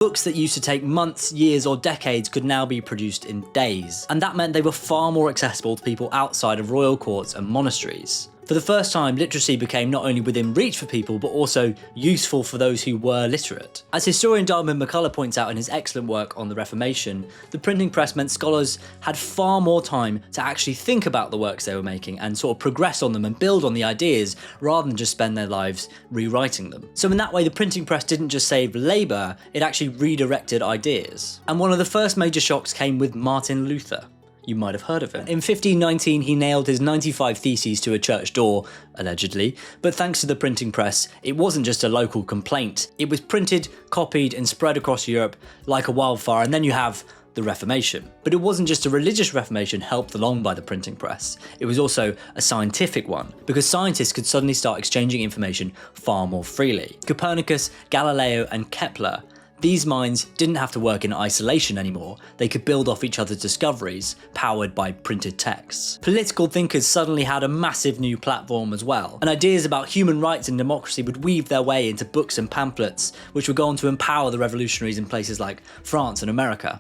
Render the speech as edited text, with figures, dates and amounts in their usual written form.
Books that used to take months, years or decades could now be produced in days, and that meant they were far more accessible to people outside of royal courts and monasteries. For the first time, literacy became not only within reach for people, but also useful for those who were literate. As historian Darwin McCullough points out in his excellent work on the Reformation, the printing press meant scholars had far more time to actually think about the works they were making and sort of progress on them and build on the ideas, rather than just spend their lives rewriting them. So in that way, the printing press didn't just save labour, it actually redirected ideas. And one of the first major shocks came with Martin Luther. You might have heard of him. In 1519, he nailed his 95 theses to a church door, allegedly, but thanks to the printing press, it wasn't just a local complaint. It was printed, copied, and spread across Europe like a wildfire, and then you have the Reformation. But it wasn't just a religious reformation helped along by the printing press, it was also a scientific one, because scientists could suddenly start exchanging information far more freely. Copernicus, Galileo, and Kepler, these minds didn't have to work in isolation anymore, they could build off each other's discoveries, powered by printed texts. Political thinkers suddenly had a massive new platform as well, and ideas about human rights and democracy would weave their way into books and pamphlets, which would go on to empower the revolutionaries in places like France and America.